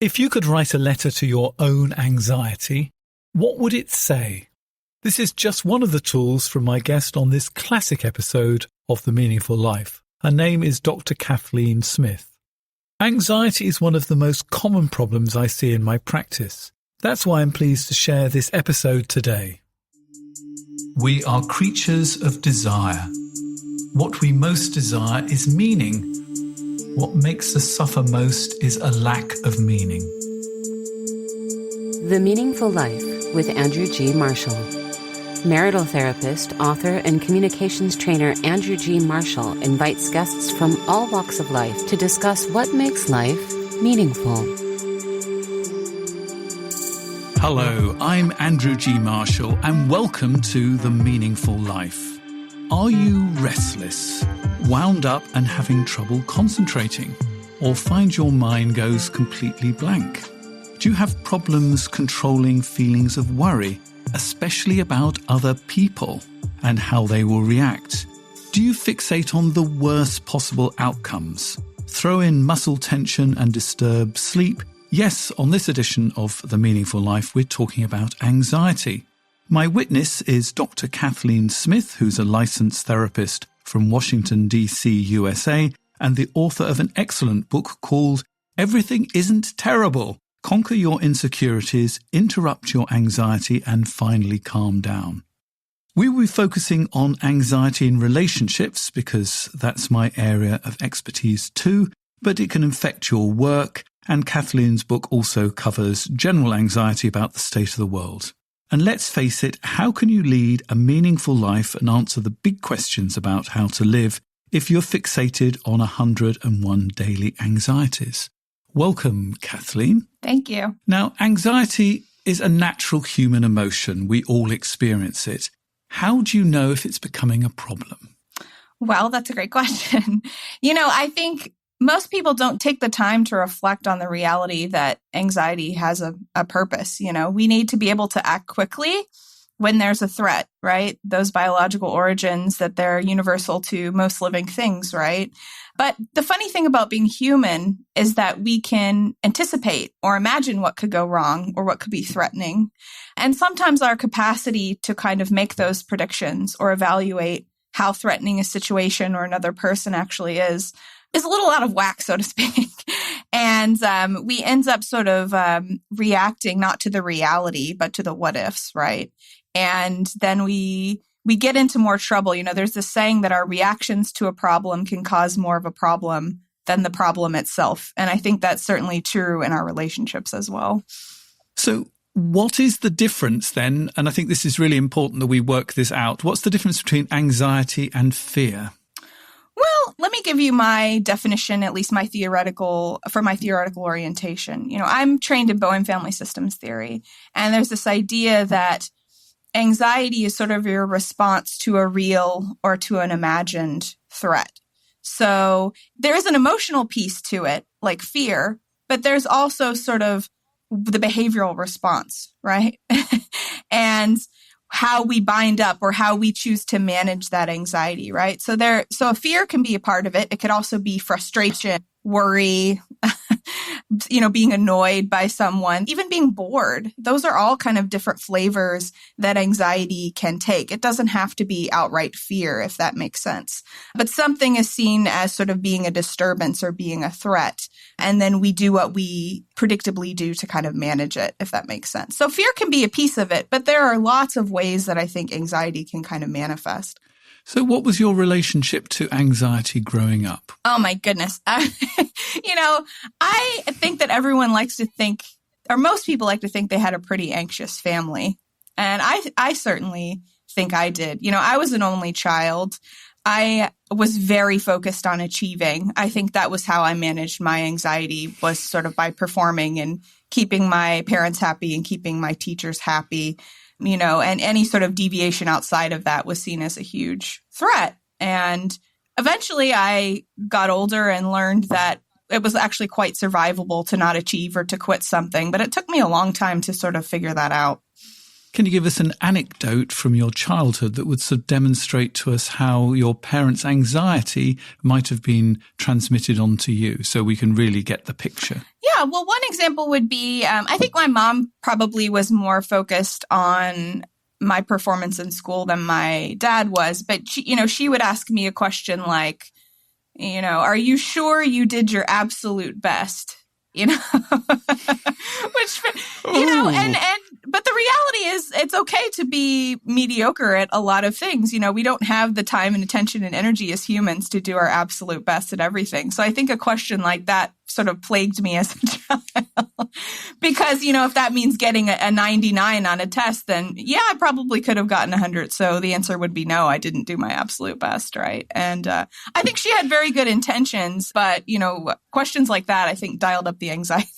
If you could write a letter to your own anxiety, what would it say? This is just one of the tools from my guest on this classic episode of The Meaningful Life. Her name is Dr. Kathleen Smith. Anxiety is one of the most common problems I see in my practice. That's why I'm pleased to share this episode today. We are creatures of desire. What we most desire is meaning. What makes us suffer most is a lack of meaning. The Meaningful Life with Andrew G. Marshall. Marital therapist, author, and communications trainer Andrew G. Marshall invites guests from all walks of life to discuss what makes life meaningful. Hello, I'm Andrew G. Marshall, and welcome to The Meaningful Life. Are you restless, wound up and having trouble concentrating, or find your mind goes completely blank? Do you have problems controlling feelings of worry, especially about other people and how they will react? Do you fixate on the worst possible outcomes? Throw in muscle tension and disturb sleep? Yes, on this edition of The Meaningful Life, we're talking about anxiety. My witness is Dr. Kathleen Smith, who's a licensed therapist from Washington D.C, USA, and the author of an excellent book called Everything Isn't Terrible. Conquer your insecurities, interrupt your anxiety, and finally calm down. We will be focusing on anxiety in relationships because that's my area of expertise too, but it can affect your work, and Kathleen's book also covers general anxiety about the state of the world. And let's face it, how can you lead a meaningful life and answer the big questions about how to live if you're fixated on 101 daily anxieties? Welcome, Kathleen. Thank you. Now, anxiety is a natural human emotion. We all experience it. How do you know if it's becoming a problem? Well, that's a great question. I think most people don't take the time to reflect on the reality that anxiety has a purpose. We need to be able to act quickly when there's a threat, right? Those biological origins that they're universal to most living things, right? But the funny thing about being human is that we can anticipate or imagine what could go wrong or what could be threatening. And sometimes our capacity to kind of make those predictions or evaluate how threatening a situation or another person actually is a little out of whack, so to speak. And we end up sort of reacting not to the reality, but to the what ifs, right? And then we get into more trouble. There's this saying that our reactions to a problem can cause more of a problem than the problem itself. And I think that's certainly true in our relationships as well. So what is the difference then? And I think this is really important that we work this out. What's the difference between anxiety and fear? Well, let me give you my definition, at least my theoretical orientation. I'm trained in Bowen family systems theory, and there's this idea that anxiety is sort of your response to a real or to an imagined threat. So there is an emotional piece to it, like fear, but there's also sort of the behavioral response, right? And how we bind up or how we choose to manage that anxiety, right? So a fear can be a part of it. It could also be frustration, worry, being annoyed by someone, even being bored. Those are all kind of different flavors that anxiety can take. It doesn't have to be outright fear, if that makes sense. But something is seen as sort of being a disturbance or being a threat. And then we do what we predictably do to kind of manage it, if that makes sense. So fear can be a piece of it, but there are lots of ways that I think anxiety can kind of manifest. So what was your relationship to anxiety growing up? Oh, my goodness. I think that everyone likes to think, or most people like to think they had a pretty anxious family. And I certainly think I did. I was an only child. I was very focused on achieving. I think that was how I managed my anxiety, was sort of by performing and keeping my parents happy and keeping my teachers happy. And any sort of deviation outside of that was seen as a huge threat. And eventually I got older and learned that it was actually quite survivable to not achieve or to quit something. But it took me a long time to sort of figure that out. Can you give us an anecdote from your childhood that would sort of demonstrate to us how your parents' anxiety might have been transmitted onto you so we can really get the picture? Yeah, well, one example would be, I think my mom probably was more focused on my performance in school than my dad was. But she would ask me a question like, are you sure you did your absolute best? Which, but the reality is it's okay to be mediocre at a lot of things. We don't have the time and attention and energy as humans to do our absolute best at everything. So I think a question like that sort of plagued me as a child because, if that means getting a 99 on a test, then yeah, I probably could have gotten 100. So the answer would be no, I didn't do my absolute best. Right. And I think she had very good intentions, but, questions like that, I think dialed up the anxiety.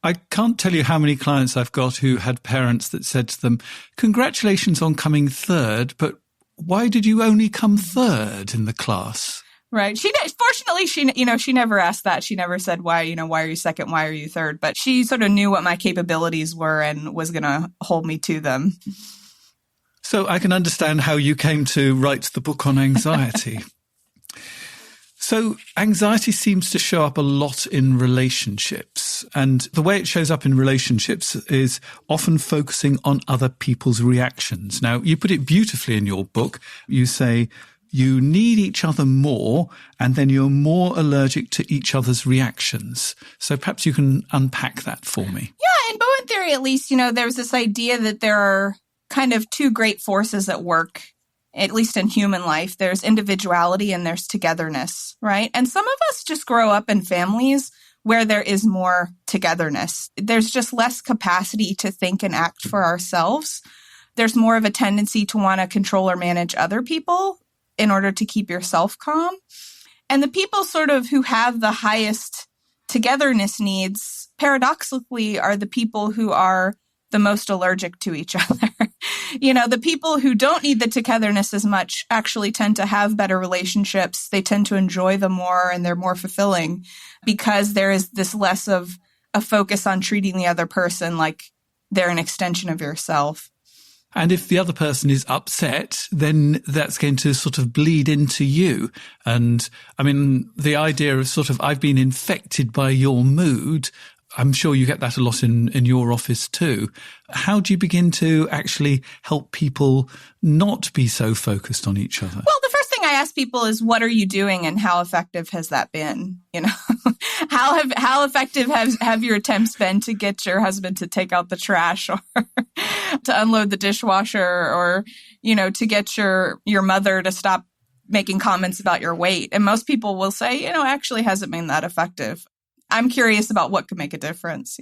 I can't tell you how many clients I've got who had parents that said to them, congratulations on coming third, but why did you only come third in the class? Right. Fortunately, she never asked that. She never said, why are you second? Why are you third? But she sort of knew what my capabilities were and was going to hold me to them. So I can understand how you came to write the book on anxiety. So anxiety seems to show up a lot in relationships, and the way it shows up in relationships is often focusing on other people's reactions. Now, you put it beautifully in your book. You say you need each other more, and then you're more allergic to each other's reactions. So perhaps you can unpack that for me. Yeah, in Bowen theory, at least, there's this idea that there are kind of two great forces at work. At least in human life, there's individuality and there's togetherness, right? And some of us just grow up in families where there is more togetherness. There's just less capacity to think and act for ourselves. There's more of a tendency to want to control or manage other people in order to keep yourself calm. And the people sort of who have the highest togetherness needs, paradoxically, are the people who are the most allergic to each other. The people who don't need the togetherness as much actually tend to have better relationships. They tend to enjoy them more and they're more fulfilling because there is this less of a focus on treating the other person like they're an extension of yourself. And if the other person is upset, then that's going to sort of bleed into you. And I mean, the idea of sort of, I've been infected by your mood, I'm sure you get that a lot in your office too. How do you begin to actually help people not be so focused on each other? Well, the first thing I ask people is, what are you doing and how effective has that been? How effective have your attempts been to get your husband to take out the trash or to unload the dishwasher or, to get your mother to stop making comments about your weight? And most people will say, actually hasn't been that effective. I'm curious about what could make a difference,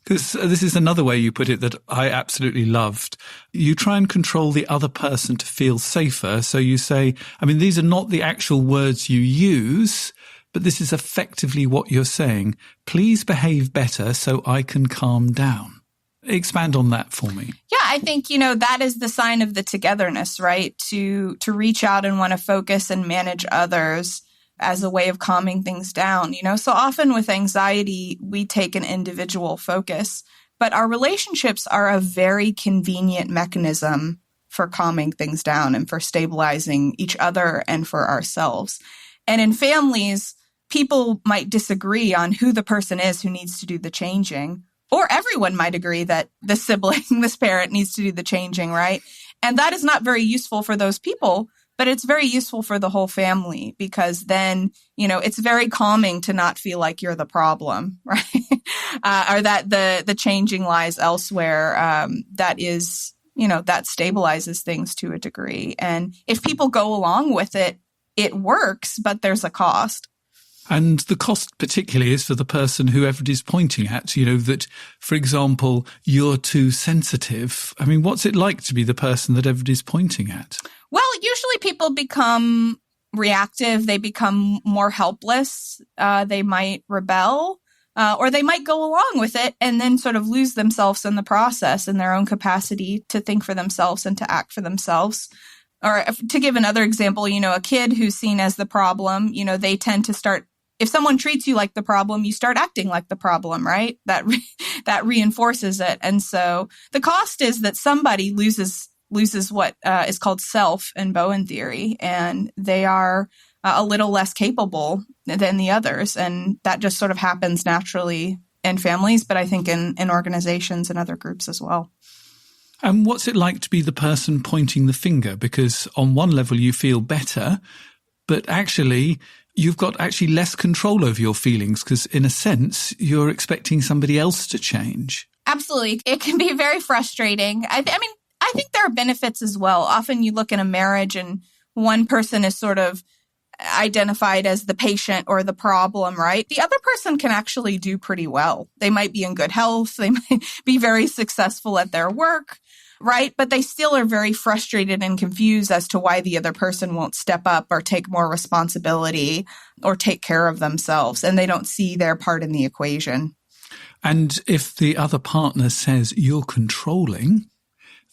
Because this is another way you put it that I absolutely loved. You try and control the other person to feel safer. So you say, these are not the actual words you use, but this is effectively what you're saying. Please behave better so I can calm down. Expand on that for me. Yeah, I think, that is the sign of the togetherness, right? To reach out and want to focus and manage others as a way of calming things down. So often with anxiety, we take an individual focus, but our relationships are a very convenient mechanism for calming things down and for stabilizing each other and for ourselves. And in families, people might disagree on who the person is who needs to do the changing, or everyone might agree that the sibling, this parent needs to do the changing, right? And that is not very useful for those people. But it's very useful for the whole family because then, it's very calming to not feel like you're the problem, right? Or that the changing lies elsewhere. That is, that stabilizes things to a degree. And if people go along with it, it works, but there's a cost. And the cost particularly is for the person who everybody's pointing at, that, for example, you're too sensitive. What's it like to be the person that everybody's pointing at? Well, usually people become reactive. They become more helpless. They might rebel, or they might go along with it and then sort of lose themselves in the process and their own capacity to think for themselves and to act for themselves. Or to give another example, a kid who's seen as the problem, they tend to start, if someone treats you like the problem, you start acting like the problem, right? That that reinforces it. And so the cost is that somebody loses what is called self in Bowen theory, and they are a little less capable than the others. And that just sort of happens naturally in families, but I think in organizations and other groups as well. And what's it like to be the person pointing the finger? Because on one level you feel better, but actually you've got less control over your feelings because in a sense you're expecting somebody else to change. Absolutely. It can be very frustrating. I think there are benefits as well. Often you look in a marriage and one person is sort of identified as the patient or the problem, right? The other person can actually do pretty well. They might be in good health. They might be very successful at their work, right? But they still are very frustrated and confused as to why the other person won't step up or take more responsibility or take care of themselves. And they don't see their part in the equation. And if the other partner says you're controlling,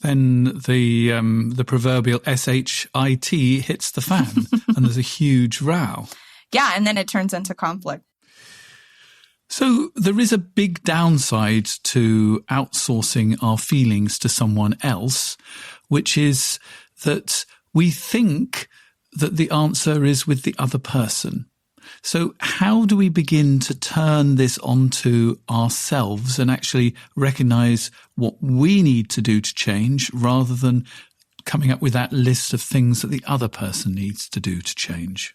then the proverbial SHIT hits the fan and there's a huge row. Yeah, and then it turns into conflict. So there is a big downside to outsourcing our feelings to someone else, which is that we think that the answer is with the other person. So how do we begin to turn this onto ourselves and actually recognize what we need to do to change rather than coming up with that list of things that the other person needs to do to change?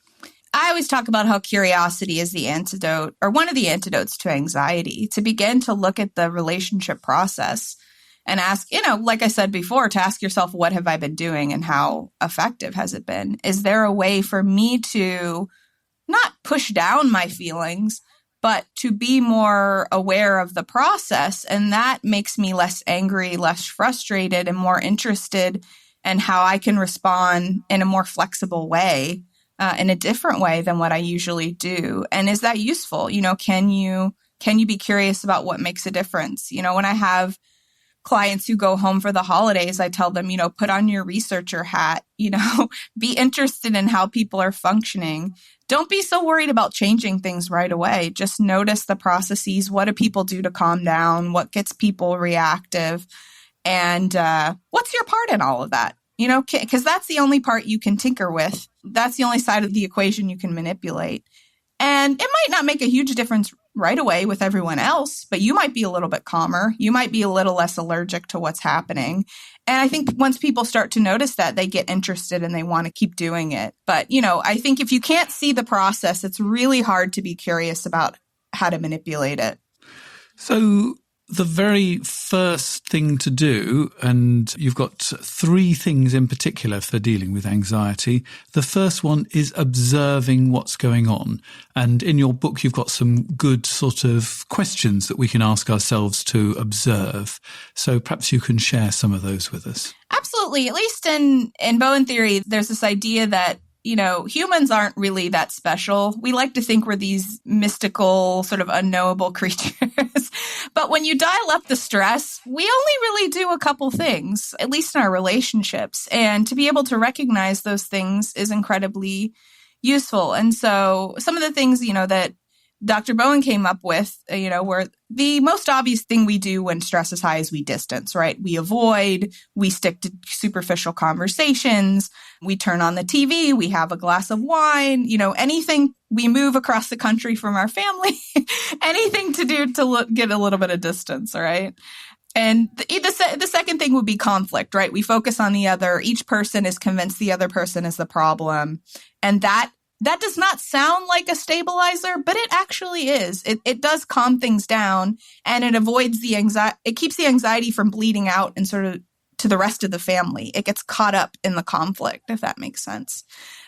I always talk about how curiosity is the antidote, or one of the antidotes to anxiety, to begin to look at the relationship process and ask, like I said before, to ask yourself, what have I been doing and how effective has it been? Is there a way for me to not push down my feelings, but to be more aware of the process? And that makes me less angry, less frustrated, and more interested in how I can respond in a more flexible way, in a different way than what I usually do. And is that useful? Can you be curious about what makes a difference? When I have clients who go home for the holidays, I tell them, put on your researcher hat, be interested in how people are functioning. Don't be so worried about changing things right away. Just notice the processes. What do people do to calm down? What gets people reactive? And what's your part in all of that? Because that's the only part you can tinker with. That's the only side of the equation you can manipulate. And it might not make a huge difference right away with everyone else, but you might be a little bit calmer. You might be a little less allergic to what's happening. And I think once people start to notice that, they get interested and they want to keep doing it. But, I think if you can't see the process, it's really hard to be curious about how to manipulate it. So the very first thing to do, and you've got 3 things in particular for dealing with anxiety. The first one is observing what's going on. And in your book, you've got some good sort of questions that we can ask ourselves to observe. So perhaps you can share some of those with us. Absolutely. At least in Bowen theory, there's this idea that humans aren't really that special. We like to think we're these mystical, sort of unknowable creatures. But when you dial up the stress, we only really do a couple things, at least in our relationships. And to be able to recognize those things is incredibly useful. And so some of the things, that Dr. Bowen came up with, were the most obvious thing we do when stress is high is we distance, right? We avoid, we stick to superficial conversations, we turn on the TV, we have a glass of wine, anything, we move across the country from our family, anything to do to get a little bit of distance, right? And the second thing would be conflict, right? We focus on the other. Each person is convinced the other person is the problem. And that does not sound like a stabilizer, but it actually is. It does calm things down, and it avoids the anxiety. It keeps the anxiety from bleeding out and sort of to the rest of the family. It gets caught up in the conflict, if that makes sense.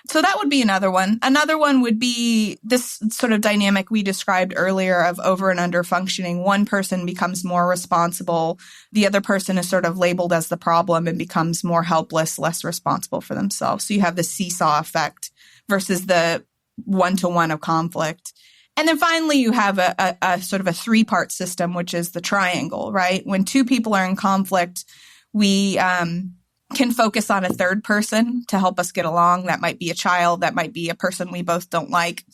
So that would be another one. Another one would be this sort of dynamic we described earlier of over and under functioning. One person becomes more responsible. The other person is sort of labeled as the problem and becomes more helpless, less responsible for themselves. So you have the seesaw effect versus the one-to-one of conflict. And then finally, you have a sort of a 3-part system, which is the triangle, right? When 2 people are in conflict, we can focus on a third person to help us get along. That might be a child. That might be a person we both don't like.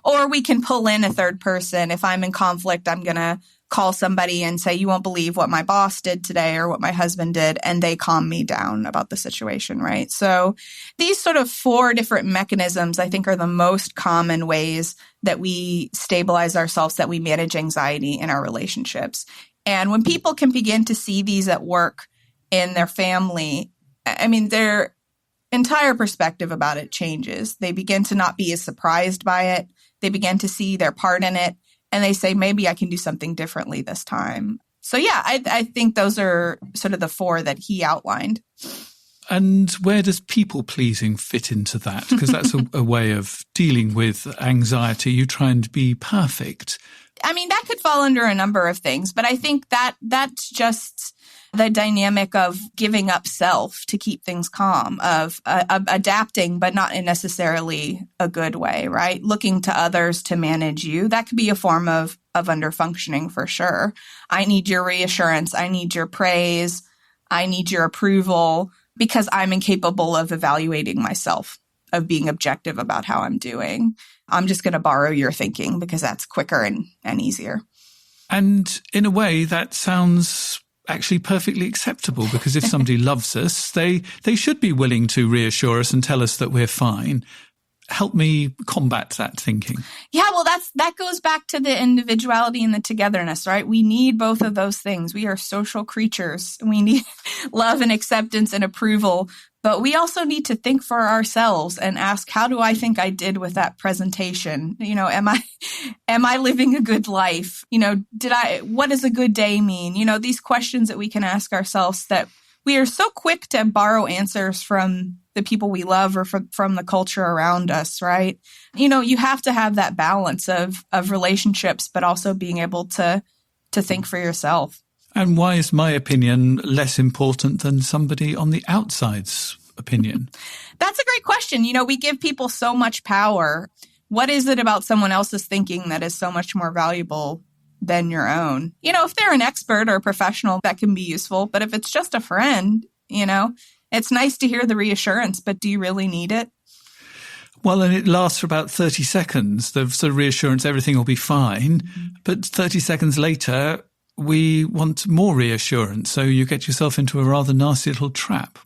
Or we can pull in a third person. If I'm in conflict, I'm going to call somebody and say, you won't believe what my boss did today or what my husband did. And they calm me down about the situation, right? So these sort of 4 different mechanisms, I think, are the most common ways that we stabilize ourselves, that we manage anxiety in our relationships. And when people can begin to see these at work in their family, I mean, their entire perspective about it changes. They begin to not be as surprised by it. They begin to see their part in it. And they say, maybe I can do something differently this time. So yeah, I think those are sort of the 4 that he outlined. And where does people pleasing fit into that? Because that's a way of dealing with anxiety. You try and be perfect. I mean, that could fall under a number of things, but I think that's just the dynamic of giving up self to keep things calm, of adapting, but not in necessarily a good way, right? Looking to others to manage you. That could be a form of underfunctioning for sure. I need your reassurance. I need your praise. I need your approval because I'm incapable of evaluating myself, of being objective about how I'm doing. I'm just going to borrow your thinking because that's quicker and easier. And in a way, that sounds actually perfectly acceptable, because if somebody loves us, they should be willing to reassure us and tell us that we're fine. Help me combat that thinking. Yeah, well, that goes back to the individuality and the togetherness, right? We need both of those things. We are social creatures. We need love and acceptance and approval, but we also need to think for ourselves and ask, how do I think I did with that presentation? You know, am I living a good life? You know, what does a good day mean? You know, these questions that we can ask ourselves, that we are so quick to borrow answers from the people we love or from the culture around us, right? You know, you have to have that balance of relationships, but also being able to think for yourself. And why is my opinion less important than somebody on the outside's opinion? That's a great question. You know, we give people so much power. What is it about someone else's thinking that is so much more valuable than your own? You know, if they're an expert or a professional, that can be useful. But if it's just a friend, you know, it's nice to hear the reassurance, but do you really need it? Well, and it lasts for about 30 seconds, the sort of reassurance, everything will be fine. Mm-hmm. But 30 seconds later, we want more reassurance. So you get yourself into a rather nasty little trap.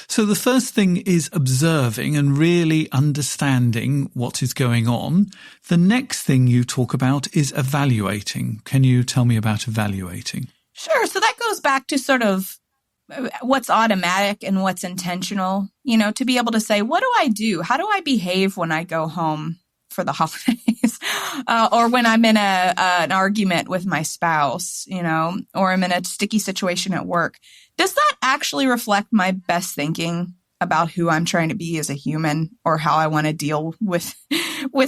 So the first thing is observing and really understanding what is going on. The next thing you talk about is evaluating. Can you tell me about evaluating? Sure. So that goes back to sort of what's automatic and what's intentional, you know, to be able to say, what do I do? How do I behave when I go home for the holidays or when I'm in an argument with my spouse, you know, or I'm in a sticky situation at work? Does that actually reflect my best thinking about who I'm trying to be as a human or how I want to deal with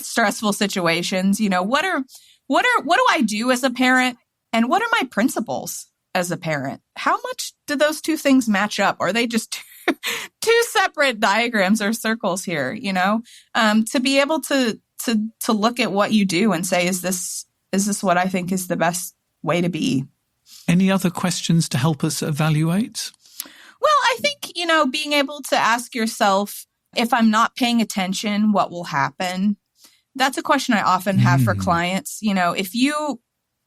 stressful situations? You know, what do I do as a parent, and what are my principles as a parent? How much do those two things match up? Or are they just two separate diagrams or circles here, you know? To be able to look at what you do and say, is this what I think is the best way to be? Any other questions to help us evaluate? Well, I think, you know, being able to ask yourself, if I'm not paying attention, what will happen? That's a question I often have for clients. You know,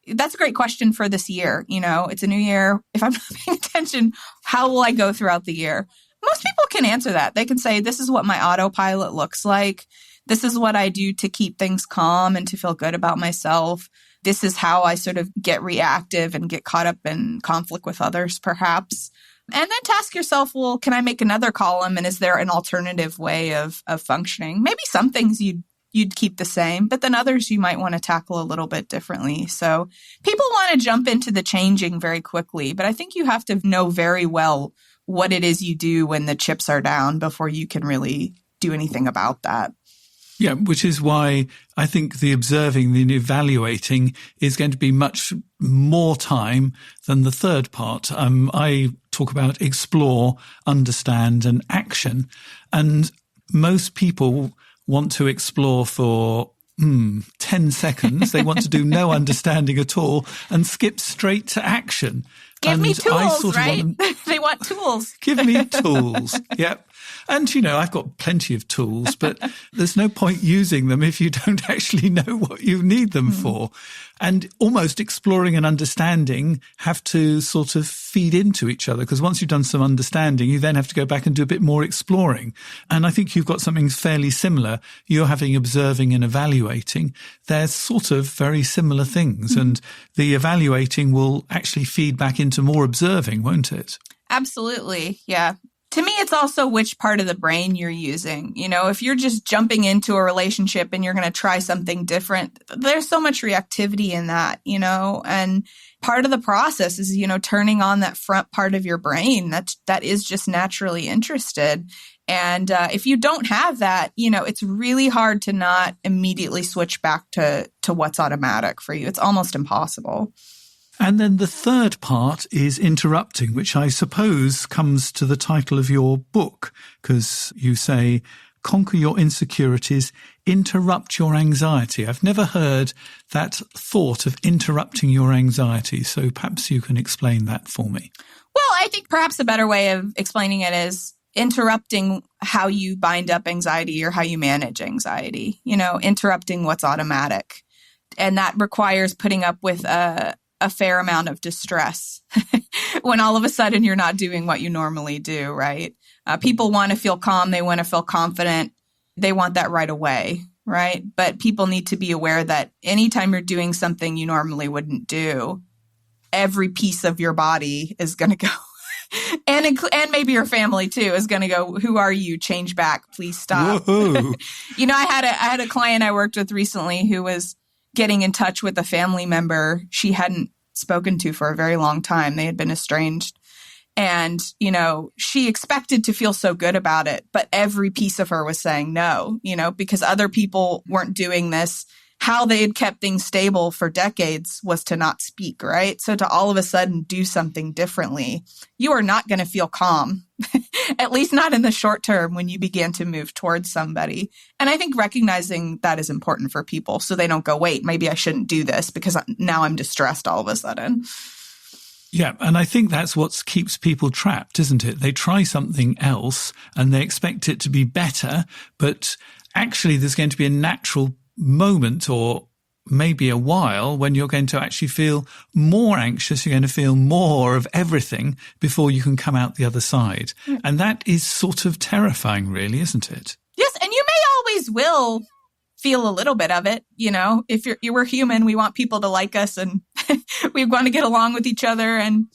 that's a great question for this year. You know, it's a new year. If I'm not paying attention, how will I go throughout the year? Most people can answer that. They can say, this is what my autopilot looks like. This is what I do to keep things calm and to feel good about myself. This is how I sort of get reactive and get caught up in conflict with others, perhaps. And then to ask yourself, well, can I make another column? And is there an alternative way of functioning? Maybe some things you'd keep the same, but then others you might want to tackle a little bit differently. So people want to jump into the changing very quickly, but I think you have to know very well what it is you do when the chips are down before you can really do anything about that. Yeah, which is why I think the observing, the evaluating is going to be much more time than the third part. I talk about explore, understand, and action. And most people want to explore for 10 seconds. They want to do no understanding at all and skip straight to action. Give me tools, right? They want tools. Give me tools. Yep. And, I've got plenty of tools, but there's no point using them if you don't actually know what you need them for. And almost exploring and understanding have to sort of feed into each other, because once you've done some understanding, you then have to go back and do a bit more exploring. And I think you've got something fairly similar. You're having observing and evaluating. They're sort of very similar things. And the evaluating will actually feed back into more observing, won't it? Absolutely. Yeah. To me, it's also which part of the brain you're using. If you're just jumping into a relationship and you're going to try something different, there's so much reactivity in that, and part of the process is, turning on that front part of your brain that is just naturally interested. And if you don't have that, it's really hard to not immediately switch back to what's automatic for you. It's almost impossible. And then the third part is interrupting, which I suppose comes to the title of your book, because you say, conquer your insecurities, interrupt your anxiety. I've never heard that thought of interrupting your anxiety, so perhaps you can explain that for me. Well, I think perhaps a better way of explaining it is interrupting how you bind up anxiety or how you manage anxiety, interrupting what's automatic. And that requires putting up with a fair amount of distress when all of a sudden you're not doing what you normally do, right? People want to feel calm. They want to feel confident. They want that right away, right? But people need to be aware that anytime you're doing something you normally wouldn't do, every piece of your body is going to go, and maybe your family too is going to go, who are you? Change back. Please stop. I had a client I worked with recently who was getting in touch with a family member she hadn't spoken to for a very long time. They had been estranged. And, she expected to feel so good about it, but every piece of her was saying no, because other people weren't doing this. How they had kept things stable for decades was to not speak, right? So to all of a sudden do something differently, you are not going to feel calm, at least not in the short term when you begin to move towards somebody. And I think recognizing that is important for people so they don't go, wait, maybe I shouldn't do this because now I'm distressed all of a sudden. Yeah, and I think that's what keeps people trapped, isn't it? They try something else and they expect it to be better, but actually there's going to be a natural moment or maybe a while when you're going to actually feel more anxious. You're going to feel more of everything before you can come out the other side. And that is sort of terrifying, really, isn't it? Yes, and you may always will feel a little bit of it. If we're human, we want people to like us and we want to get along with each other and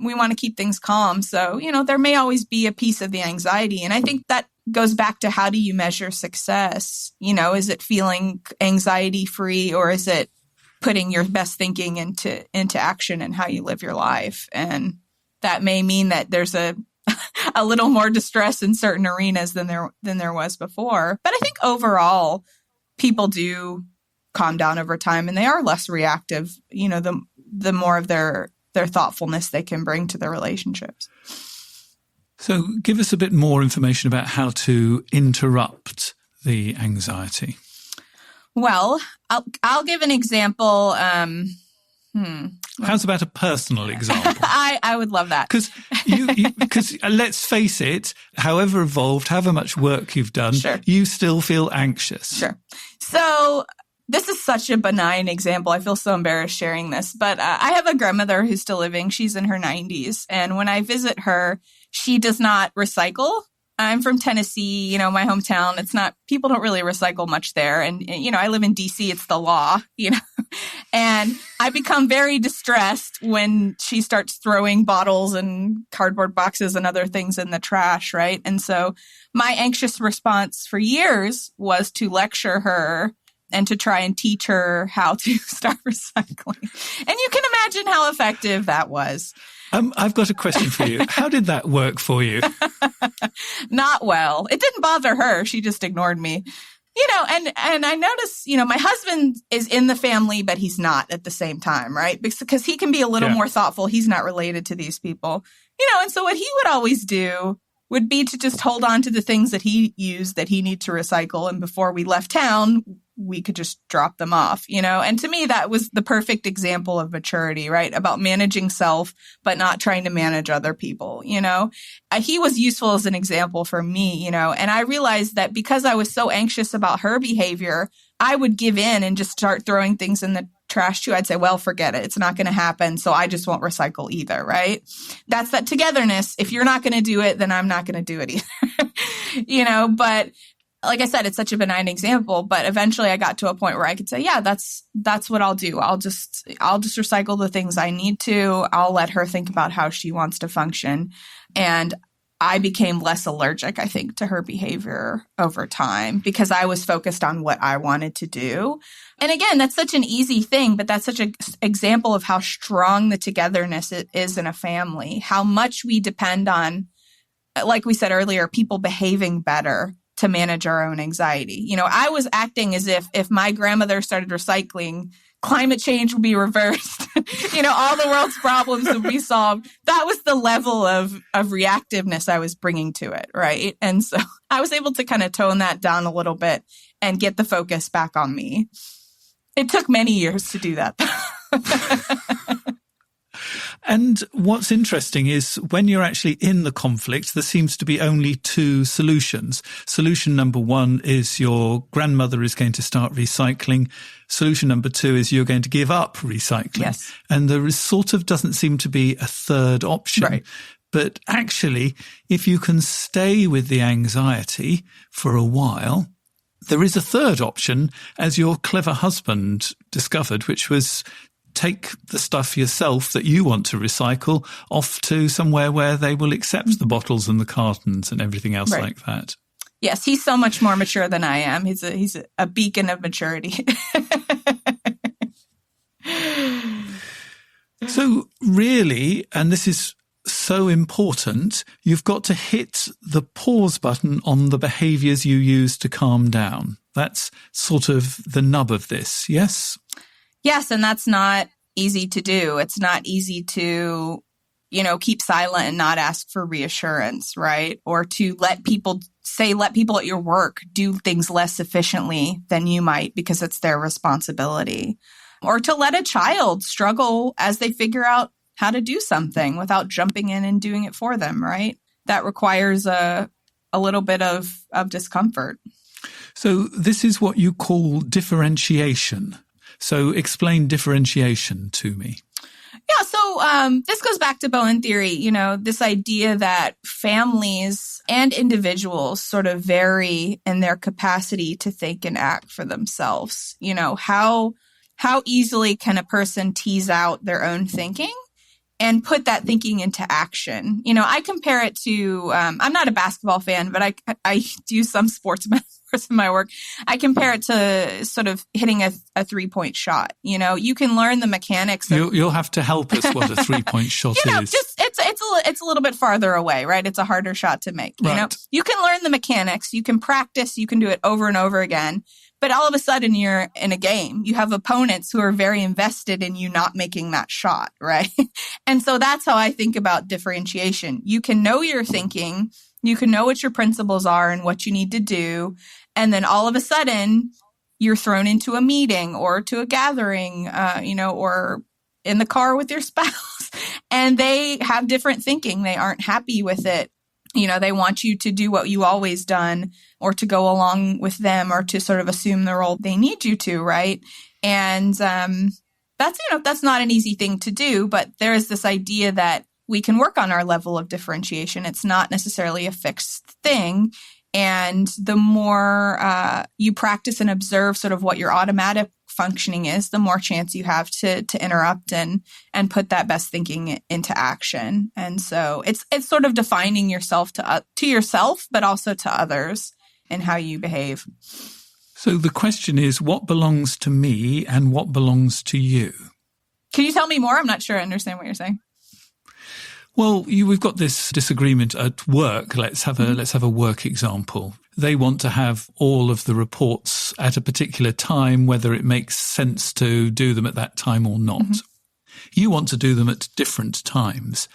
we want to keep things calm. So, there may always be a piece of the anxiety. And I think that goes back to, how do you measure success? Is it feeling anxiety free, or is it putting your best thinking into action and how you live your life? And that may mean that there's a little more distress in certain arenas than there was before. But I think overall, people do calm down over time and they are less reactive, the more of their thoughtfulness they can bring to their relationships. So give us a bit more information about how to interrupt the anxiety. Well, I'll give an example. How's about a personal example? I would love that. Because let's face it, however evolved, however much work you've done, sure, you still feel anxious. Sure. So this is such a benign example. I feel so embarrassed sharing this, but I have a grandmother who's still living. She's in her 90s. And when I visit her, she does not recycle. I'm from Tennessee, my hometown. People don't really recycle much there. And I live in D.C. It's the law, and I become very distressed when she starts throwing bottles and cardboard boxes and other things in the trash, right? And so my anxious response for years was to lecture her and to try and teach her how to start recycling. And you can imagine how effective that was. I've got a question for you. How did that work for you? Not well. It didn't bother her. She just ignored me. And I notice, my husband is in the family, but he's not at the same time, right? Because he can be a little more thoughtful. He's not related to these people, and so what he would always do would be to just hold on to the things that he used that he needed to recycle. And before we left town, we could just drop them off, And to me, that was the perfect example of maturity, right? About managing self, but not trying to manage other people, He was useful as an example for me, and I realized that because I was so anxious about her behavior, I would give in and just start throwing things in the trash too. I'd say, well, forget it. It's not going to happen. So I just won't recycle either, right? That's that togetherness. If you're not going to do it, then I'm not going to do it either, But like I said, it's such a benign example, but eventually I got to a point where I could say, yeah, that's what I'll do. I'll just recycle the things I need to. I'll let her think about how she wants to function. And I became less allergic, I think, to her behavior over time because I was focused on what I wanted to do. And again, that's such an easy thing, but that's such an example of how strong the togetherness is in a family, how much we depend on, like we said earlier, people behaving better to manage our own anxiety. I was acting as if my grandmother started recycling, climate change would be reversed. All the world's problems would be solved. That was the level of reactiveness I was bringing to it, right? And so I was able to kind of tone that down a little bit and get the focus back on me. It took many years to do that. And what's interesting is when you're actually in the conflict, there seems to be only two solutions. Solution number one is your grandmother is going to start recycling. Solution number two is you're going to give up recycling. Yes. And there is sort of doesn't seem to be a third option. Right. But actually, if you can stay with the anxiety for a while, there is a third option, as your clever husband discovered, which was take the stuff yourself that you want to recycle off to somewhere where they will accept the bottles and the cartons and everything else right. like that. Yes, he's so much more mature than I am. He's a beacon of maturity. So really, and this is so important, you've got to hit the pause button on the behaviors you use to calm down. That's sort of the nub of this, yes? Yes, and that's not easy to do. It's not easy to, keep silent and not ask for reassurance, right? Or to let people at your work do things less efficiently than you might because it's their responsibility. Or to let a child struggle as they figure out how to do something without jumping in and doing it for them, right? That requires a little bit of discomfort. So this is what you call differentiation. So explain differentiation to me. Yeah, so this goes back to Bowen theory, this idea that families and individuals sort of vary in their capacity to think and act for themselves. How easily can a person tease out their own thinking and put that thinking into action? I compare it to, I'm not a basketball fan, but I do some sports in my work. I compare it to sort of hitting a 3-point shot. You can learn the mechanics. You'll have to help us what a 3-point shot is. It's a little bit farther away, right? It's a harder shot to make. Right. You can learn the mechanics. You can practice. You can do it over and over again. But all of a sudden, you're in a game. You have opponents who are very invested in you not making that shot, right? And so that's how I think about differentiation. You can know your thinking. You can know what your principles are and what you need to do. And then all of a sudden, you're thrown into a meeting or to a gathering, or in the car with your spouse. And they have different thinking. They aren't happy with it. They want you to do what you always done or to go along with them or to sort of assume the role they need you to, right? And that's not an easy thing to do, but there is this idea that we can work on our level of differentiation. It's not necessarily a fixed thing. And the more you practice and observe sort of what your automatic functioning is, the more chance you have to interrupt and put that best thinking into action. And so it's sort of defining yourself to yourself, but also to others and how you behave. So the question is, what belongs to me and what belongs to you? Can you tell me more? I'm not sure I understand what you're saying. Well, we've got this disagreement at work. Let's have a work example. They want to have all of the reports at a particular time, whether it makes sense to do them at that time or not. Mm-hmm. You want to do them at different times.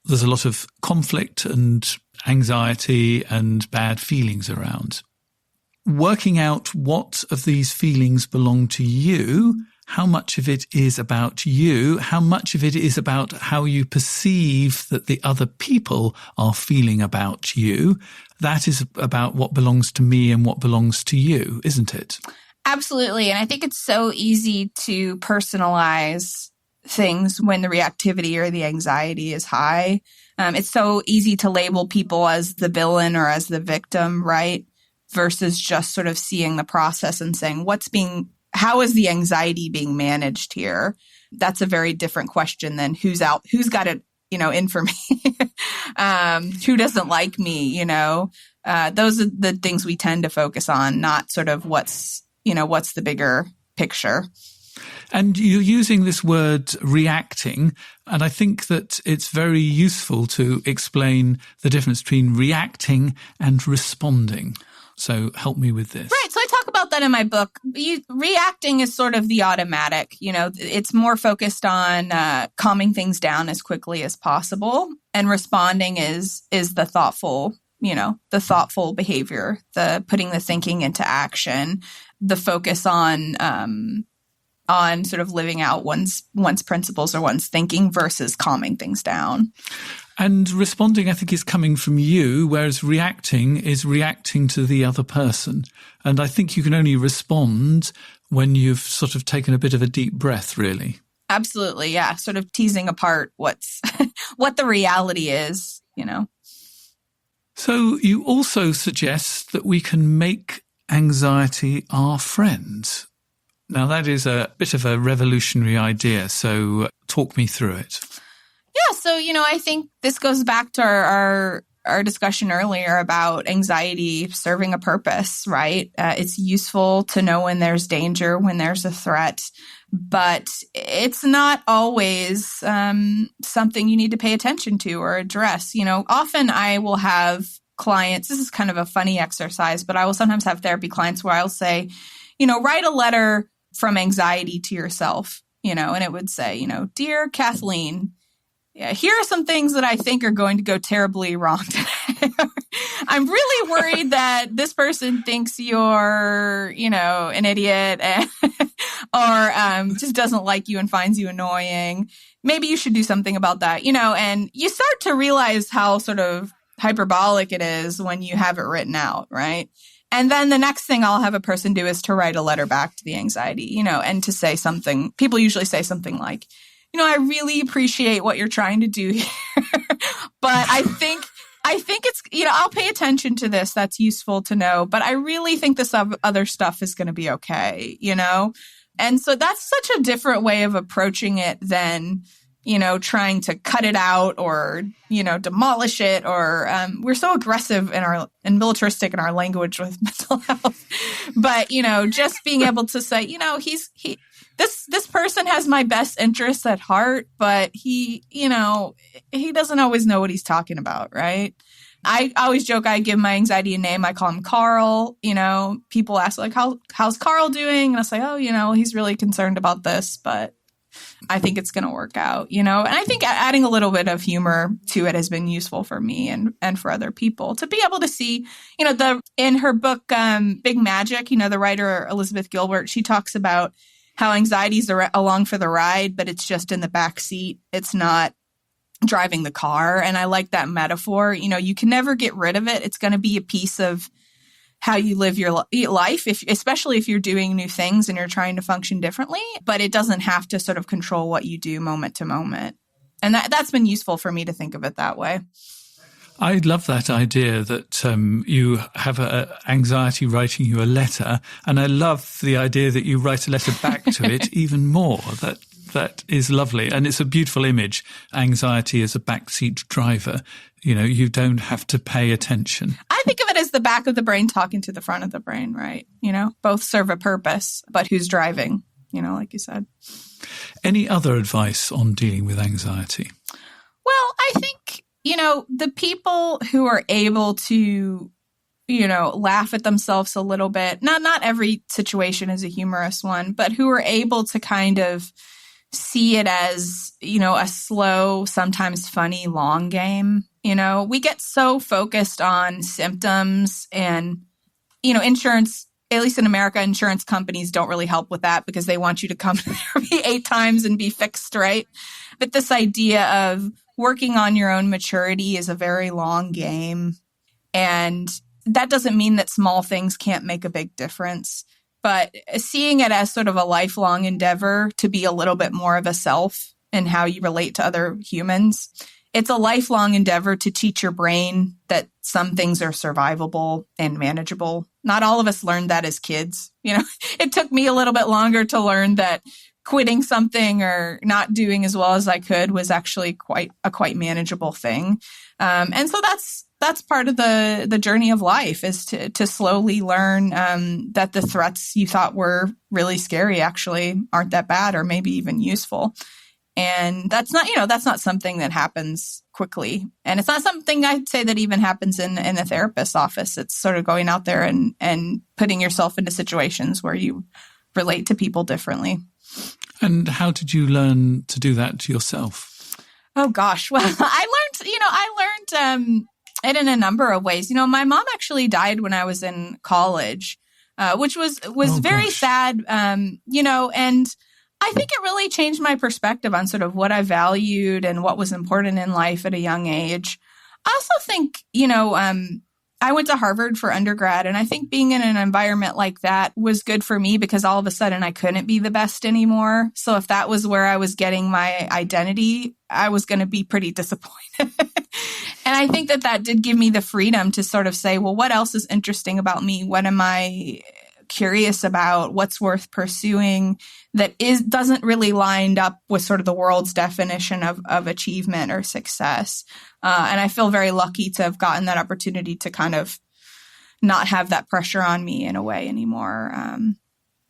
There's a lot of conflict and anxiety and bad feelings around. working out what of these feelings belong to you, how much of it is about you, how much of it is about how you perceive that the other people are feeling about you. That is about what belongs to me and what belongs to you, isn't it? Absolutely. And I think it's so easy to personalize things when the reactivity or the anxiety is high. It's so easy to label people as the villain or as the victim, right? Versus just sort of seeing the process and saying, how is the anxiety being managed here? That's a very different question than who's got it, in for me, who doesn't like me, those are the things we tend to focus on, not sort of what's the bigger picture. And you're using this word reacting, and I think that it's very useful to explain the difference between reacting and responding. So help me with this. Right. So I talk about that in my book. Reacting is sort of the automatic, it's more focused on calming things down as quickly as possible. And responding is the thoughtful, the thoughtful behavior, the putting the thinking into action, the focus on sort of living out one's principles or one's thinking versus calming things down. And responding, I think, is coming from you, whereas reacting is reacting to the other person. And I think you can only respond when you've sort of taken a bit of a deep breath, really. Absolutely, yeah. Sort of teasing apart what the reality is, So you also suggest that we can make anxiety our friend. Now, that is a bit of a revolutionary idea, so talk me through it. Yeah, so, I think this goes back to our discussion earlier about anxiety serving a purpose, right? It's useful to know when there's danger, when there's a threat, but it's not always something you need to pay attention to or address. Often I will have clients, this is kind of a funny exercise, but I will sometimes have therapy clients where I'll say, write a letter from anxiety to yourself, and it would say, Dear Kathleen, here are some things that I think are going to go terribly wrong today. I'm really worried that this person thinks you're, an idiot or just doesn't like you and finds you annoying. Maybe you should do something about that, and you start to realize how sort of hyperbolic it is when you have it written out, right? And then the next thing I'll have a person do is to write a letter back to the anxiety, and to say something. People usually say something like, I really appreciate what you're trying to do here, but I think it's, I'll pay attention to this. That's useful to know, but I really think this other stuff is going to be okay, And so that's such a different way of approaching it than, trying to cut it out or, demolish it, or we're so aggressive and militaristic in our language with mental health. But, just being able to say, this person has my best interests at heart, but he doesn't always know what he's talking about, right? I always joke, I give my anxiety a name. I call him Carl. People ask like, how's Carl doing? And I say, oh, he's really concerned about this, but I think it's going to work out, and I think adding a little bit of humor to it has been useful for me and for other people to be able to see, in her book, Big Magic, the writer Elizabeth Gilbert, she talks about how anxieties are along for the ride, but it's just in the back seat. It's not driving the car. And I like that metaphor. You can never get rid of it. It's going to be a piece of how you live your life, especially if you're doing new things and you're trying to function differently, but it doesn't have to sort of control what you do moment to moment. And that's been useful for me to think of it that way. I love that idea that you have anxiety writing you a letter, and I love the idea that you write a letter back to it even more. That is lovely, and it's a beautiful image. Anxiety as a backseat driver. You don't have to pay attention. I think of it as the back of the brain talking to the front of the brain, right? Both serve a purpose, but who's driving, like you said. Any other advice on dealing with anxiety? Well, I think, the people who are able to, laugh at themselves a little bit, not every situation is a humorous one, but who are able to kind of see it as, a slow, sometimes funny, long game. We get so focused on symptoms and, insurance, at least in America, insurance companies don't really help with that because they want you to come to therapy 8 times and be fixed, right? But this idea of working on your own maturity is a very long game. And that doesn't mean that small things can't make a big difference. But seeing it as sort of a lifelong endeavor to be a little bit more of a self in how you relate to other humans, it's a lifelong endeavor to teach your brain that some things are survivable and manageable. Not all of us learned that as kids. It took me a little bit longer to learn that quitting something or not doing as well as I could was actually quite manageable thing. And so that's part of the journey of life, is to slowly learn that the threats you thought were really scary actually aren't that bad, or maybe even useful. And that's not something that happens quickly. And it's not something I'd say that even happens in a therapist's office. It's sort of going out there and putting yourself into situations where you relate to people differently. And how did you learn to do that yourself? Oh gosh. Well, I learned it in a number of ways. My mom actually died when I was in college, which was very sad. And I think it really changed my perspective on sort of what I valued and what was important in life at a young age. I also think, I went to Harvard for undergrad, and I think being in an environment like that was good for me because all of a sudden I couldn't be the best anymore. So if that was where I was getting my identity, I was going to be pretty disappointed. And I think that did give me the freedom to sort of say, well, what else is interesting about me? What am I curious about? What's worth pursuing that doesn't really line up with sort of the world's definition of achievement or success. And I feel very lucky to have gotten that opportunity to kind of not have that pressure on me in a way anymore,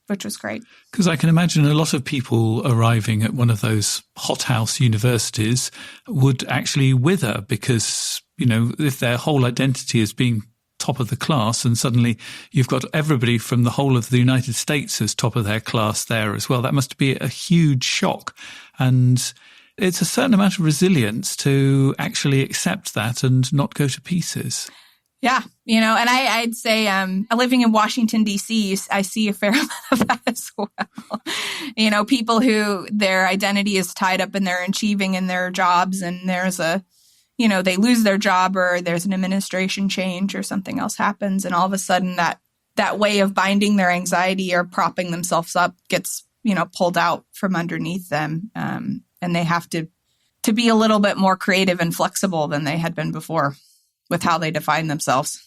which was great. Because I can imagine a lot of people arriving at one of those hothouse universities would actually wither because, if their whole identity is being top of the class, and suddenly you've got everybody from the whole of the United States as top of their class there as well. That must be a huge shock. And it's a certain amount of resilience to actually accept that and not go to pieces. Yeah. And I'd say living in Washington, D.C., I see a fair amount of that as well. People who their identity is tied up in their achieving in their jobs, and there's they lose their job or there's an administration change or something else happens. And all of a sudden that way of binding their anxiety or propping themselves up gets, pulled out from underneath them. And they have to be a little bit more creative and flexible than they had been before with how they define themselves.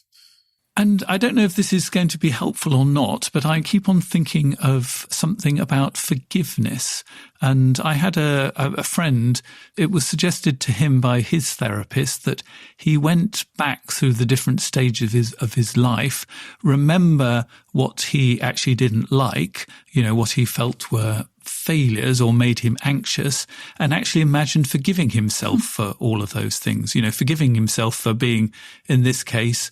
And I don't know if this is going to be helpful or not, but I keep on thinking of something about forgiveness. And I had a friend, it was suggested to him by his therapist that he went back through the different stages of his life, remember what he actually didn't like, what he felt were failures or made him anxious, and actually imagine forgiving himself for all of those things, forgiving himself for being, in this case,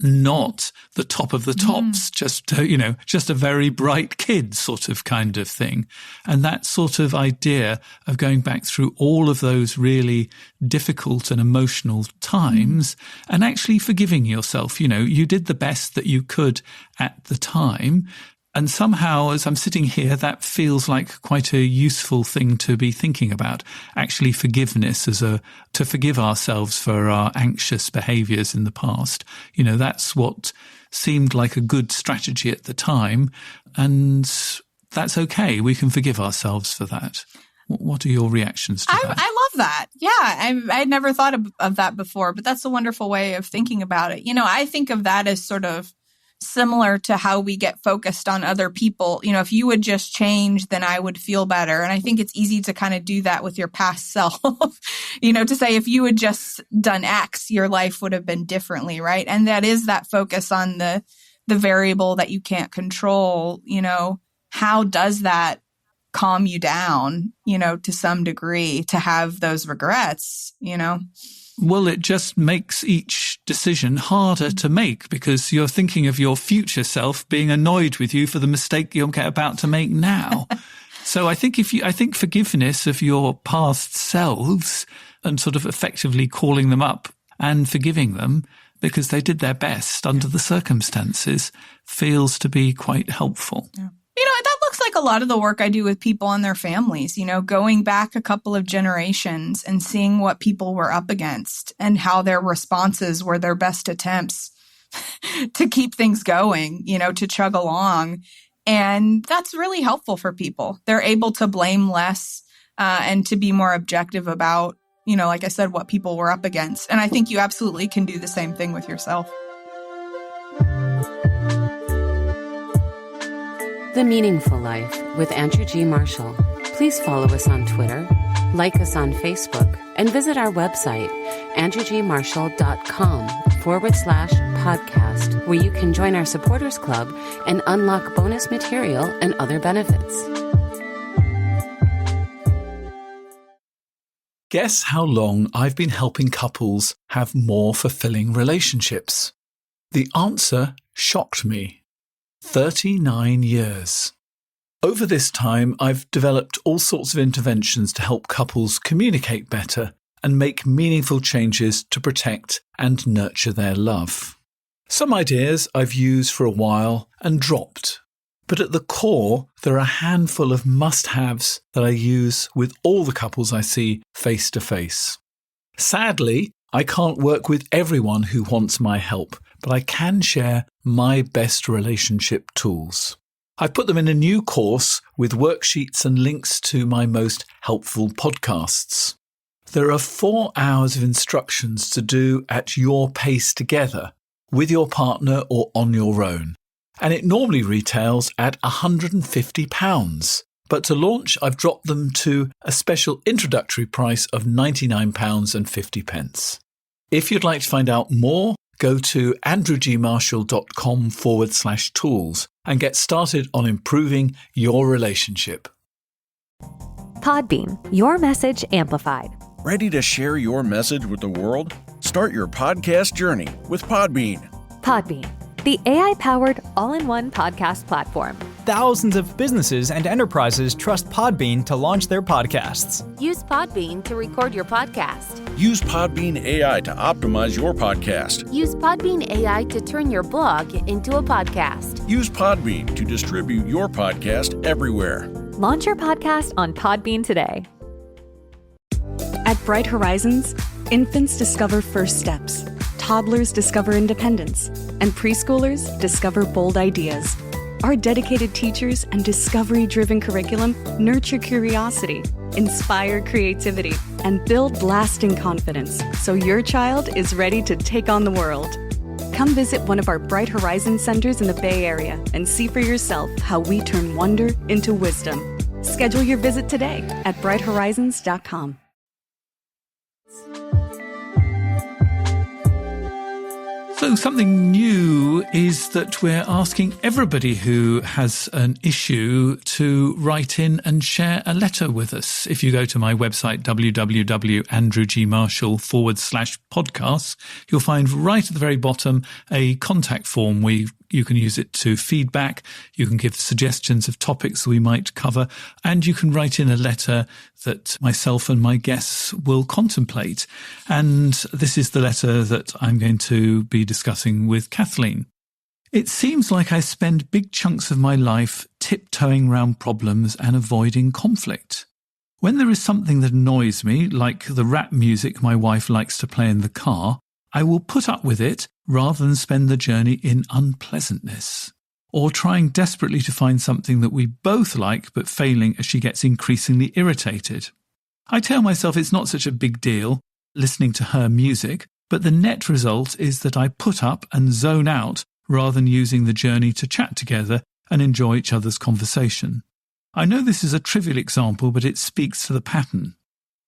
not the top of the tops, just a very bright kid sort of kind of thing. And that sort of idea of going back through all of those really difficult and emotional times and actually forgiving yourself. You did the best that you could at the time. And somehow, as I'm sitting here, that feels like quite a useful thing to be thinking about. Actually, forgiveness to forgive ourselves for our anxious behaviors in the past. That's what seemed like a good strategy at the time. And that's okay. We can forgive ourselves for that. What are your reactions to that? I love that. Yeah, I'd never thought of that before, but that's a wonderful way of thinking about it. I think of that as sort of similar to how we get focused on other people. If you would just change, then I would feel better. And I think it's easy to kind of do that with your past self, to say if you had just done X, your life would have been differently, right? And that is that focus on the variable that you can't control. How does that calm you down, to some degree, to have those regrets, Well, it just makes each decision harder to make because you're thinking of your future self being annoyed with you for the mistake you're about to make now. So I think forgiveness of your past selves and sort of effectively calling them up and forgiving them because they did their best under the circumstances feels to be quite helpful. Yeah. That looks like a lot of the work I do with people and their families, going back a couple of generations and seeing what people were up against and how their responses were their best attempts to keep things going, to chug along. And that's really helpful for people. They're able to blame less and to be more objective about, like I said, what people were up against. And I think you absolutely can do the same thing with yourself. The Meaningful Life with Andrew G. Marshall. Please follow us on Twitter, like us on Facebook, and visit our website, andrewgmarshall.com/podcast, where you can join our supporters club and unlock bonus material and other benefits. Guess how long I've been helping couples have more fulfilling relationships? The answer shocked me. 39 years. Over this time, I've developed all sorts of interventions to help couples communicate better and make meaningful changes to protect and nurture their love. Some ideas I've used for a while and dropped, but at the core, there are a handful of must-haves that I use with all the couples I see face to face. Sadly, I can't work with everyone who wants my help, but I can share my best relationship tools. I put them in a new course with worksheets and links to my most helpful podcasts. There are 4 hours of instructions to do at your pace together, with your partner or on your own. And it normally retails at £150. But to launch, I've dropped them to a special introductory price of £99.50. If you'd like to find out more, go to andrewgmarshall.com/tools and get started on improving your relationship. Podbean, your message amplified. Ready to share your message with the world? Start your podcast journey with Podbean. Podbean, the AI-powered all-in-one podcast platform. Thousands of businesses and enterprises trust Podbean to launch their podcasts. Use Podbean to record your podcast. Use Podbean AI to optimize your podcast. Use Podbean AI to turn your blog into a podcast. Use Podbean to distribute your podcast everywhere. Launch your podcast on Podbean today. At Bright Horizons, infants discover first steps, toddlers discover independence, and preschoolers discover bold ideas. Our dedicated teachers and discovery-driven curriculum nurture curiosity, inspire creativity, and build lasting confidence so your child is ready to take on the world. Come visit one of our Bright Horizons centers in the Bay Area and see for yourself how we turn wonder into wisdom. Schedule your visit today at brighthorizons.com. So something new is that we're asking everybody who has an issue to write in and share a letter with us. If you go to my website, www.andrewgmarshall.com/podcasts, you'll find right at the very bottom a contact form where you can use it to feedback, you can give suggestions of topics we might cover, and you can write in a letter that myself and my guests will contemplate. And this is the letter that I'm going to be discussing with Kathleen. It seems like I spend big chunks of my life tiptoeing around problems and avoiding conflict. When there is something that annoys me, like the rap music my wife likes to play in the car, I will put up with it rather than spend the journey in unpleasantness, or trying desperately to find something that we both like but failing as she gets increasingly irritated. I tell myself it's not such a big deal listening to her music, but the net result is that I put up and zone out rather than using the journey to chat together and enjoy each other's conversation. I know this is a trivial example, but it speaks to the pattern.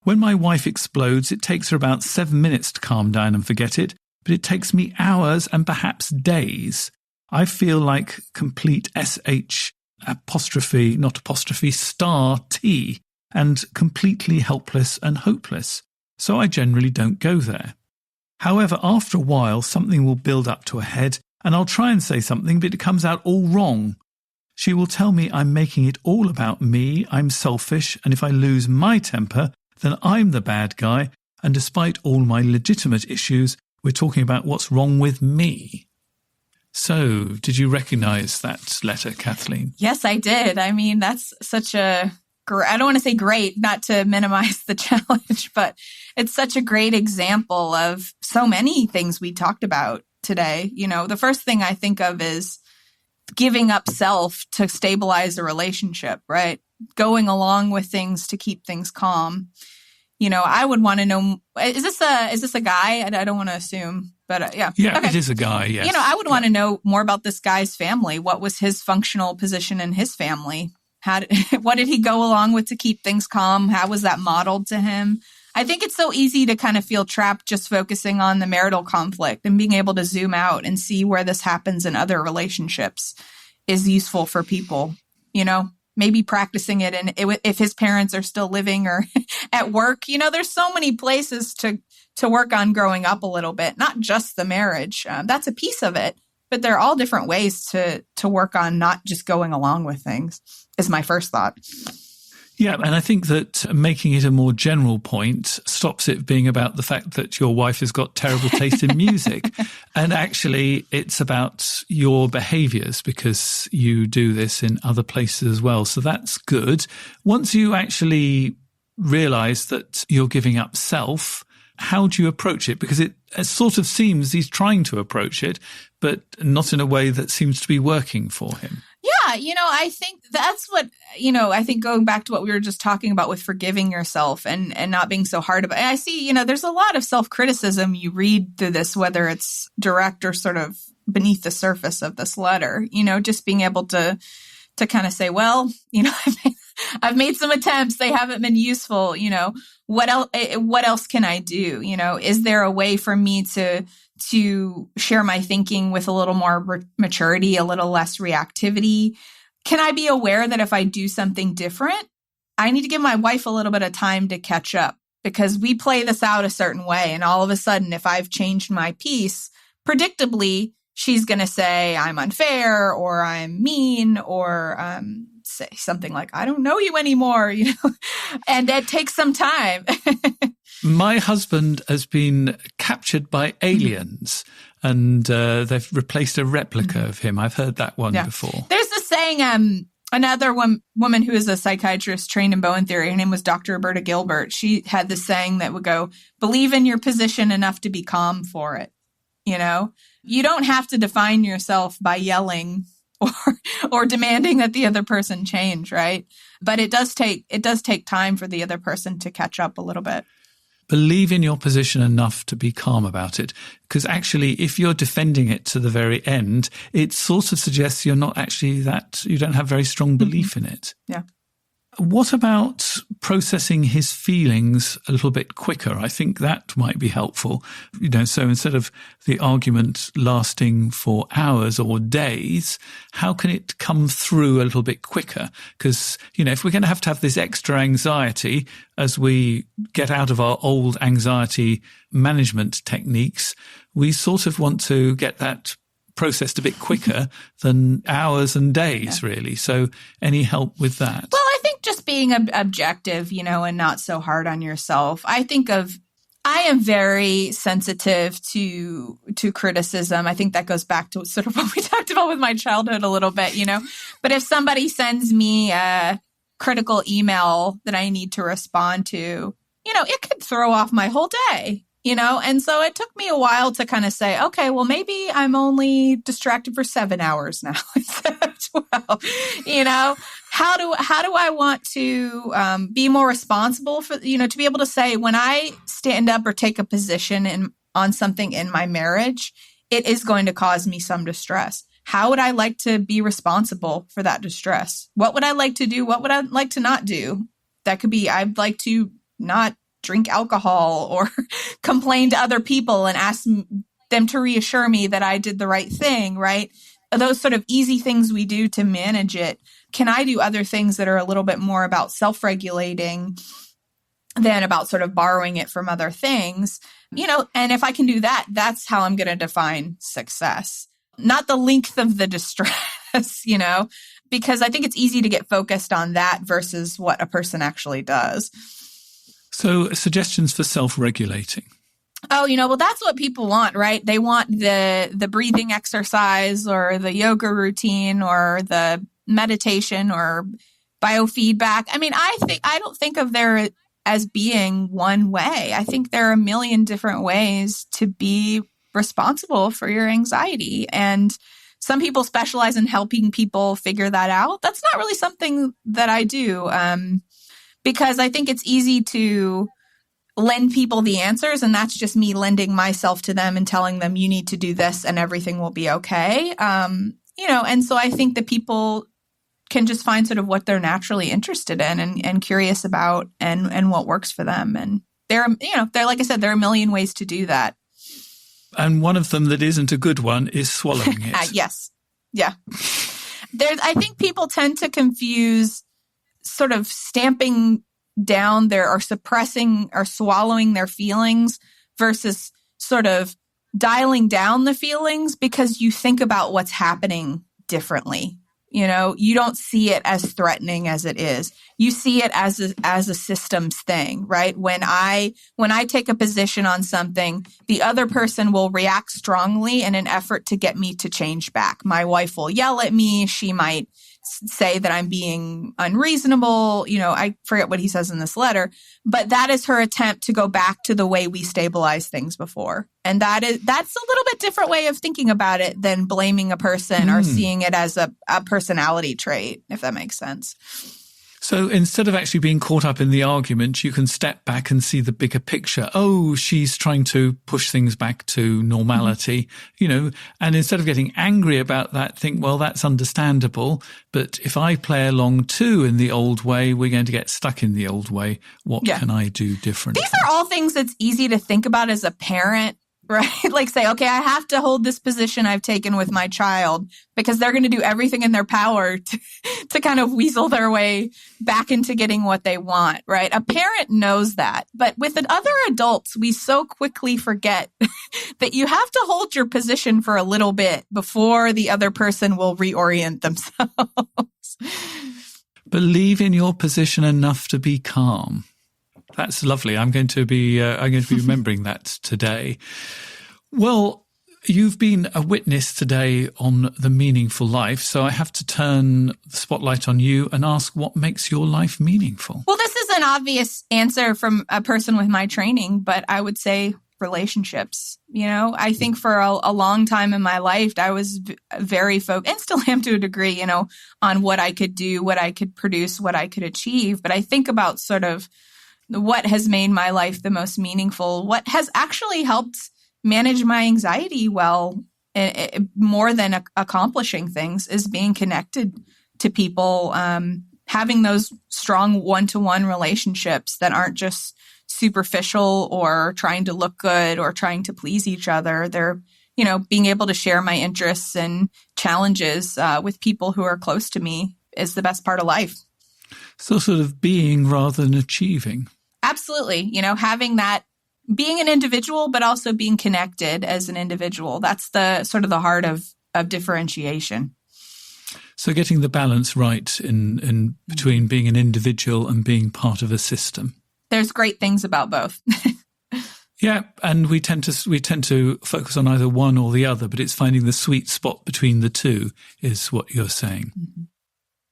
When my wife explodes, it takes her about 7 minutes to calm down and forget it, but it takes me hours and perhaps days. I feel like complete SH apostrophe, not apostrophe, star T, and completely helpless and hopeless, so I generally don't go there. However, after a while, something will build up to a head, and I'll try and say something, but it comes out all wrong. She will tell me I'm making it all about me, I'm selfish, and if I lose my temper, then I'm the bad guy, and despite all my legitimate issues, We're talking about what's wrong with me. So, did you recognize that letter, Kathleen? Yes, I did. I mean, that's such I don't want to say great, not to minimize the challenge, but it's such a great example of so many things we talked about today. The first thing I think of is giving up self to stabilize a relationship, right? Going along with things to keep things calm. I would want to know, is this a guy? I don't want to assume, but yeah. Yeah, okay. It is a guy, yes. I would want to know more about this guy's family. What was his functional position in his family? What did he go along with to keep things calm? How was that modeled to him? I think it's so easy to kind of feel trapped just focusing on the marital conflict, and being able to zoom out and see where this happens in other relationships is useful for people, maybe practicing it. And if his parents are still living or at work, there's so many places to work on growing up a little bit, not just the marriage. That's a piece of it, but there are all different ways to work on not just going along with things, is my first thought. Yeah, and I think that making it a more general point stops it being about the fact that your wife has got terrible taste in music. And actually, it's about your behaviors, because you do this in other places as well. So that's good. Once you actually realize that you're giving up self, how do you approach it? Because it sort of seems he's trying to approach it, but not in a way that seems to be working for him. Yeah, I think that's what, I think going back to what we were just talking about with forgiving yourself and not being so hard about it. I see, there's a lot of self-criticism you read through this, whether it's direct or sort of beneath the surface of this letter, just being able to kind of say, well, I've made some attempts. They haven't been useful. What else can I do? Is there a way for me to share my thinking with a little more maturity, a little less reactivity? Can I be aware that if I do something different, I need to give my wife a little bit of time to catch up, because we play this out a certain way. And all of a sudden, if I've changed my piece, predictably, she's going to say I'm unfair or I'm mean or say something like, I don't know you anymore, and that takes some time. My husband has been captured by aliens, and they've replaced a replica of him. I've heard that one before. There's this saying, another woman who is a psychiatrist trained in Bowen theory, her name was Dr. Roberta Gilbert. She had this saying that would go, believe in your position enough to be calm for it. You don't have to define yourself by yelling or demanding that the other person change, right? But it does take time for the other person to catch up a little bit. Believe in your position enough to be calm about it. Because actually, if you're defending it to the very end, it sort of suggests you're not actually you don't have very strong belief in it. Yeah. What about processing his feelings a little bit quicker? I think that might be helpful. So instead of the argument lasting for hours or days, how can it come through a little bit quicker? Because, if we're going to have this extra anxiety as we get out of our old anxiety management techniques, we sort of want to get that processed a bit quicker than hours and days, really. So any help with that? Well, I think just being objective, and not so hard on yourself. I am very sensitive to criticism. I think that goes back to sort of what we talked about with my childhood a little bit, But if somebody sends me a critical email that I need to respond to, it could throw off my whole day. And so it took me a while to kind of say, okay, well, maybe I'm only distracted for 7 hours now instead of 12. How do I want to be more responsible for, to be able to say when I stand up or take a position on something in my marriage, it is going to cause me some distress. How would I like to be responsible for that distress? What would I like to do? What would I like to not do? That could be, I'd like to not drink alcohol or complain to other people and ask them to reassure me that I did the right thing, right? Those sort of easy things we do to manage it. Can I do other things that are a little bit more about self-regulating than about sort of borrowing it from other things? And if I can do that, that's how I'm going to define success. Not the length of the distress, because I think it's easy to get focused on that versus what a person actually does. So suggestions for self-regulating. Oh, well, that's what people want, right? They want the breathing exercise or the yoga routine or the meditation or biofeedback. I mean, I don't think of there as being one way. I think there are a million different ways to be responsible for your anxiety. And some people specialize in helping people figure that out. That's not really something that I do, because I think it's easy to lend people the answers, and that's just me lending myself to them and telling them you need to do this and everything will be okay. And so I think that people can just find sort of what they're naturally interested in and curious about and what works for them. And they're like I said, there are a million ways to do that. And one of them that isn't a good one is swallowing it. Yes. Yeah. I think people tend to confuse sort of stamping down or suppressing or swallowing their feelings versus sort of dialing down the feelings, because you think about what's happening differently. You don't see it as threatening as it is. You see it as a systems thing, right? When I take a position on something, the other person will react strongly in an effort to get me to change back. My wife will yell at me. She might say that I'm being unreasonable. I forget what he says in this letter, but that is her attempt to go back to the way we stabilized things before. And that's a little bit different way of thinking about it than blaming a person or seeing it as a personality trait, if that makes sense. So instead of actually being caught up in the argument, you can step back and see the bigger picture. Oh, she's trying to push things back to normality, and instead of getting angry about that, think, well, that's understandable. But if I play along too in the old way, we're going to get stuck in the old way. What can I do differently? These are all things that's easy to think about as a parent, right? Like say, okay, I have to hold this position I've taken with my child because they're going to do everything in their power to kind of weasel their way back into getting what they want, right? A parent knows that. But with other adults, we so quickly forget that you have to hold your position for a little bit before the other person will reorient themselves. Believe in your position enough to be calm. That's lovely. I'm going to be remembering that today. Well, you've been a witness today on The Meaningful Life, so I have to turn the spotlight on you and ask what makes your life meaningful. Well, this is an obvious answer from a person with my training, but I would say relationships. I think for a long time in my life, I was very focused, and still am to a degree, on what I could do, what I could produce, what I could achieve. But I think about sort of what has made my life the most meaningful, what has actually helped manage my anxiety well, more than accomplishing things, is being connected to people, having those strong one-to-one relationships that aren't just superficial or trying to look good or trying to please each other. They're, being able to share my interests and challenges with people who are close to me is the best part of life. So sort of being rather than achieving. Absolutely. Having that, being an individual, but also being connected as an individual. That's the sort of the heart of differentiation. So getting the balance right in between being an individual and being part of a system. There's great things about both. Yeah, and we tend to focus on either one or the other, but it's finding the sweet spot between the two is what you're saying. Mm-hmm.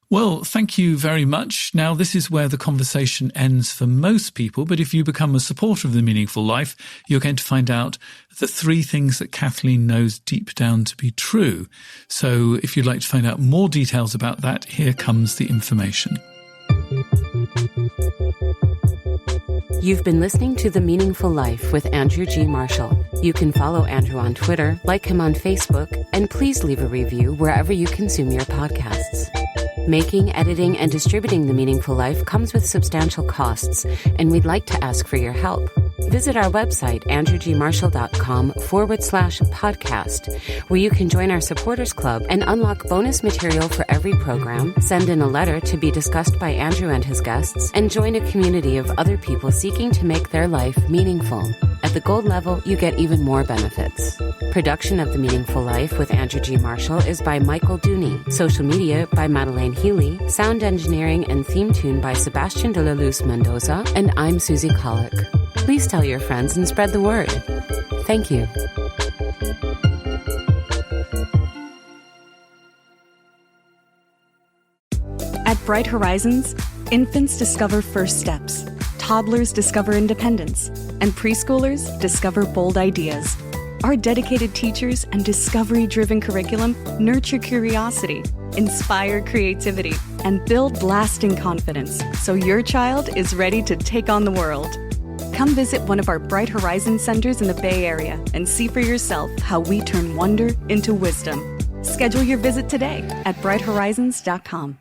Well, thank you very much. Now, this is where the conversation ends for most people, but if you become a supporter of The Meaningful Life, you're going to find out the 3 things that Kathleen knows deep down to be true. So if you'd like to find out more details about that, here comes the information. You've been listening to The Meaningful Life with Andrew G. Marshall. You can follow Andrew on Twitter, like him on Facebook, and please leave a review wherever you consume your podcasts. Making, editing, and distributing The Meaningful Life comes with substantial costs, and we'd like to ask for your help. Visit our website, andrewgmarshall.com/podcast, where you can join our supporters club and unlock bonus material for every program, send in a letter to be discussed by Andrew and his guests, and join a community of other people seeking to make their life meaningful. At the gold level, you get even more benefits. Production of The Meaningful Life with Andrew G. Marshall is by Michael Dooney. Social media by Madeleine Healy. Sound engineering and theme tune by Sebastian de la Luz Mendoza. And I'm Susie Colick. Please tell your friends and spread the word. Thank you. At Bright Horizons, infants discover first steps, toddlers discover independence, and preschoolers discover bold ideas. Our dedicated teachers and discovery-driven curriculum nurture curiosity, inspire creativity, and build lasting confidence so your child is ready to take on the world. Come visit one of our Bright Horizons centers in the Bay Area and see for yourself how we turn wonder into wisdom. Schedule your visit today at brighthorizons.com.